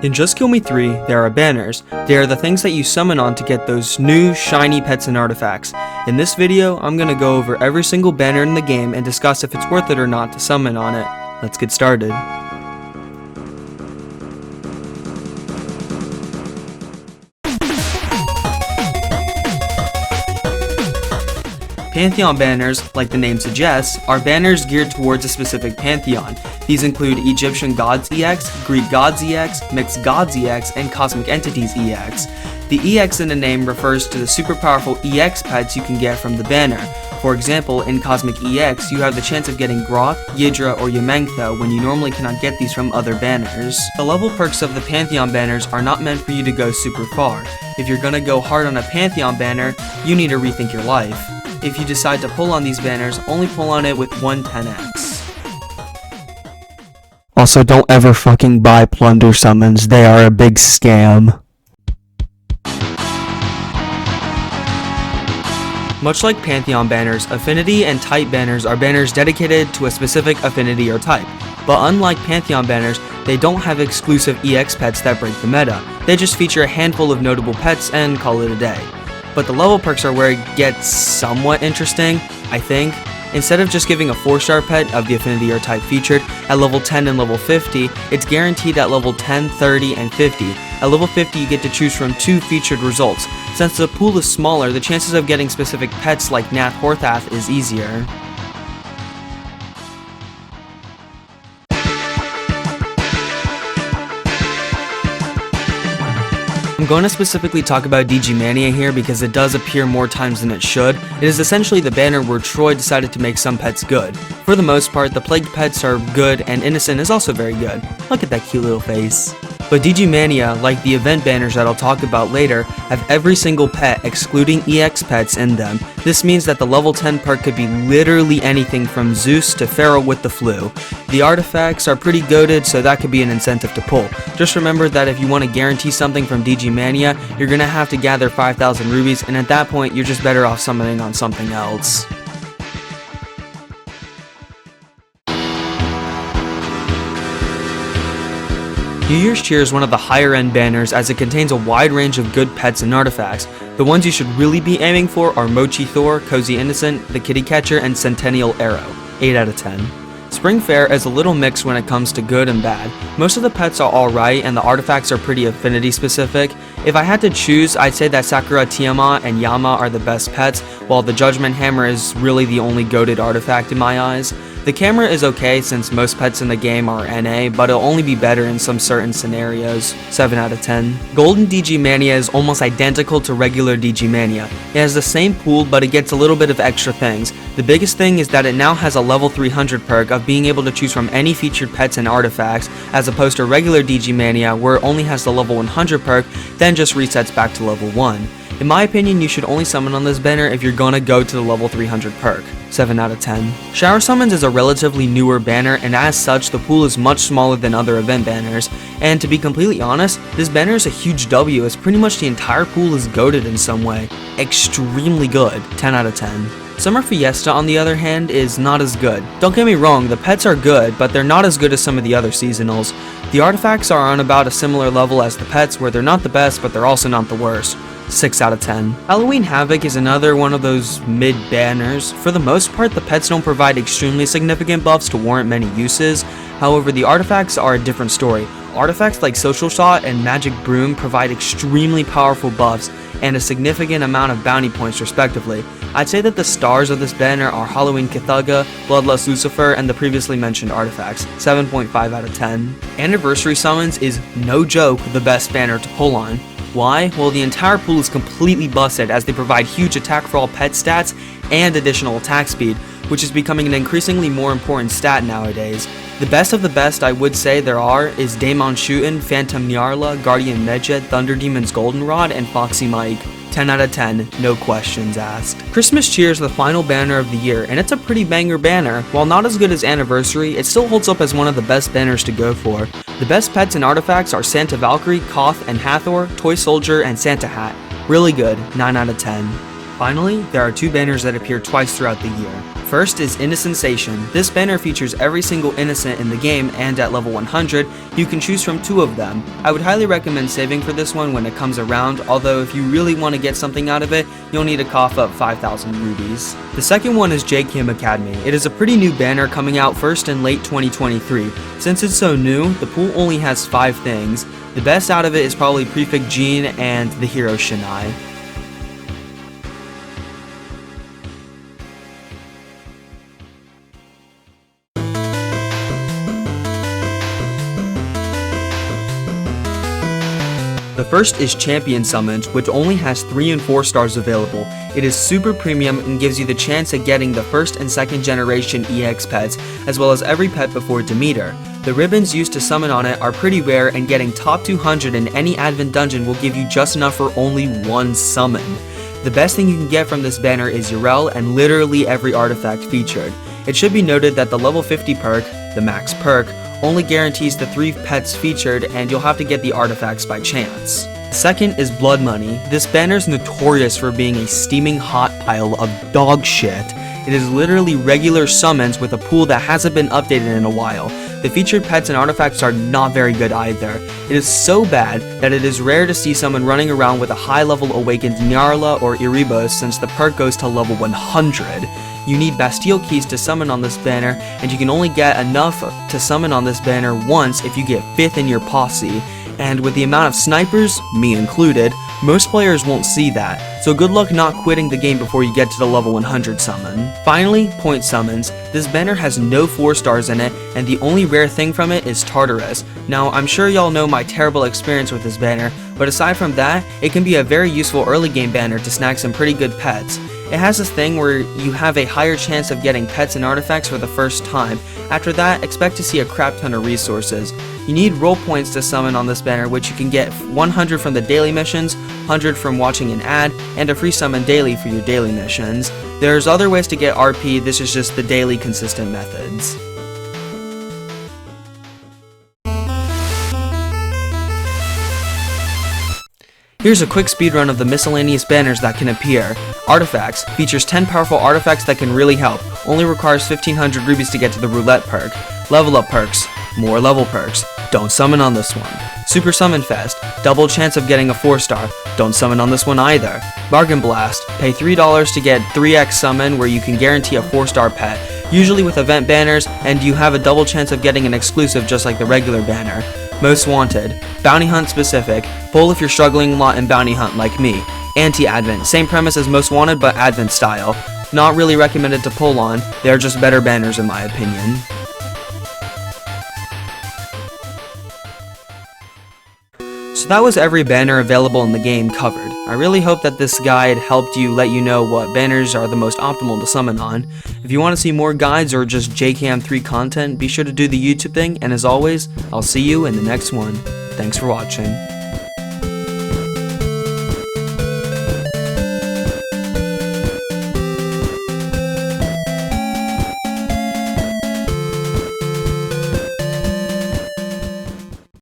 In Just Kill Me 3, there are banners. They are the things that you summon on to get those new, shiny pets and artifacts. In this video, I'm gonna go over every single banner in the game and discuss if it's worth it or not to summon on it. Let's get started. Pantheon banners, like the name suggests, are banners geared towards a specific pantheon. These include Egyptian Gods EX, Greek Gods EX, Mixed Gods EX, and Cosmic Entities EX. The EX in the name refers to the super powerful EX pets you can get from the banner. For example, in Cosmic EX, you have the chance of getting Groth, Yidra, or Yamengtha when you normally cannot get these from other banners. The level perks of the Pantheon banners are not meant for you to go super far. If you're gonna go hard on a Pantheon banner, you need to rethink your life. If you decide to pull on these banners, only pull on it with 110x. Also, don't ever fucking buy plunder summons, they are a big scam. Much like Pantheon banners, affinity and type banners are banners dedicated to a specific affinity or type. But unlike Pantheon banners, they don't have exclusive EX pets that break the meta. They just feature a handful of notable pets and call it a day. But the level perks are where it gets somewhat interesting, I think. Instead of just giving a 4-star pet of the affinity or type featured at level 10 and level 50, it's guaranteed at level 10, 30, and 50. At level 50 you get to choose from 2 featured results. Since the pool is smaller, the chances of getting specific pets like Nath Horthath is easier. I'm going to specifically talk about DG Mania here because it does appear more times than it should. It is essentially the banner where Troy decided to make some pets good. For the most part, the plague pets are good and Innocent is also very good. Look at that cute little face. But DG Mania, like the event banners that I'll talk about later, have every single pet excluding EX pets in them. This means that the level 10 perk could be literally anything from Zeus to Pharaoh with the flu. The artifacts are pretty goated, so that could be an incentive to pull. Just remember that if you want to guarantee something from DG Mania, you're gonna have to gather 5,000 rubies, and at that point you're just better off summoning on something else. New Year's Cheer is one of the higher end banners as it contains a wide range of good pets and artifacts. The ones you should really be aiming for are Mochi Thor, Cozy Innocent, the Kitty Catcher, and Centennial Arrow. 8 out of 10. Spring Fair is a little mixed when it comes to good and bad. Most of the pets are alright and the artifacts are pretty affinity specific. If I had to choose, I'd say that Sakura Tiamat and Yama are the best pets, while the Judgment Hammer is really the only goated artifact in my eyes. The camera is okay since most pets in the game are NA, but it'll only be better in some certain scenarios. 7 out of 10. Golden DG Mania is almost identical to regular DG Mania. It has the same pool, but it gets a little bit of extra things. The biggest thing is that it now has a level 300 perk of being able to choose from any featured pets and artifacts, as opposed to regular DG Mania where it only has the level 100 perk, then just resets back to level 1. In my opinion, you should only summon on this banner if you're gonna go to the level 300 perk. 7 out of 10. Shower Summons is a relatively newer banner, and as such, the pool is much smaller than other event banners. And to be completely honest, this banner is a huge W as pretty much the entire pool is goated in some way. Extremely good. 10 out of 10. Summer Fiesta, on the other hand, is not as good. Don't get me wrong, the pets are good, but they're not as good as some of the other seasonals. The artifacts are on about a similar level as the pets, where they're not the best, but they're also not the worst. 6 out of 10. Halloween Havoc is another one of those mid banners. For the most part, the pets don't provide extremely significant buffs to warrant many uses. However, the artifacts are a different story. Artifacts like Social Shot and Magic Broom provide extremely powerful buffs and a significant amount of bounty points respectively. I'd say that the stars of this banner are Halloween Kithaga, Bloodlust Lucifer, and the previously mentioned artifacts. 7.5 out of 10. Anniversary Summons is, no joke, the best banner to pull on. Why? Well, the entire pool is completely busted as they provide huge attack for all pet stats and additional attack speed, which is becoming an increasingly more important stat nowadays. The best of the best I would say there are is Daemon Shootin', Phantom Nyarla, Guardian Medjet, Thunder Demon's Goldenrod, and Foxy Mike. 10 out of 10, no questions asked. Christmas Cheer is the final banner of the year, and it's a pretty banger banner. While not as good as Anniversary, it still holds up as one of the best banners to go for. The best pets and artifacts are Santa Valkyrie, Koth, and Hathor, Toy Soldier, and Santa Hat. Really good, 9 out of 10. Finally, there are 2 banners that appear twice throughout the year. first is Innocensation. This banner features every single innocent in the game, and at level 100, you can choose from 2 of them. I would highly recommend saving for this one when it comes around, although if you really want to get something out of it, you'll need to cough up 5,000 rubies. The second one is JKM Academy. It is a pretty new banner coming out first in late 2023. Since it's so new, the pool only has 5 things. The best out of it is probably Prefect Jean and the hero Shinai. The first is Champion Summons, which only has 3 and 4 stars available. It is super premium and gives you the chance at getting the first and second generation EX pets, as well as every pet before Demeter. The ribbons used to summon on it are pretty rare, and getting top 200 in any Advent dungeon will give you just enough for only 1 summon. The best thing you can get from this banner is Urel and literally every artifact featured. It should be noted that the level 50 perk, the max perk, only guarantees the 3 pets featured, and you'll have to get the artifacts by chance. Second is Blood Money. This banner is notorious for being a steaming hot pile of dog shit. It is literally regular summons with a pool that hasn't been updated in a while. The featured pets and artifacts are not very good either. It is so bad that it is rare to see someone running around with a high level awakened Nyarla or Erebos, since the perk goes to level 100. You need Bastille keys to summon on this banner, and you can only get enough to summon on this banner once if you get 5th in your posse. And with the amount of snipers, me included, most players won't see that, so good luck not quitting the game before you get to the level 100 summon. Finally, Point Summons. This banner has no 4 stars in it, and the only rare thing from it is Tartarus. Now, I'm sure y'all know my terrible experience with this banner, but aside from that, it can be a very useful early game banner to snag some pretty good pets. It has this thing where you have a higher chance of getting pets and artifacts for the first time. After that, expect to see a crap ton of resources. You need role points to summon on this banner, which you can get 100 from the daily missions, 100 from watching an ad, and a free summon daily for your daily missions. There's other ways to get RP, this is just the daily consistent methods. Here's a quick speedrun of the miscellaneous banners that can appear. Artifacts features 10 powerful artifacts that can really help, only requires 1500 rubies to get to the roulette perk. Level up perks, more level perks, don't summon on this one. Super Summon Fest, double chance of getting a 4-star, don't summon on this one either. Bargain Blast, pay $3 to get 3x summon where you can guarantee a 4-star pet, usually with event banners, and you have a double chance of getting an exclusive just like the regular banner. Most Wanted, Bounty Hunt specific, pull if you're struggling a lot in Bounty Hunt like me. Anti-Advent, same premise as Most Wanted but Advent style. Not really recommended to pull on, they are just better banners in my opinion. So that was every banner available in the game covered. I really hope that this guide helped you let you know what banners are the most optimal to summon on. If you want to see more guides or just JKM3 content, be sure to do the YouTube thing, and as always, I'll see you in the next one. Thanks for watching.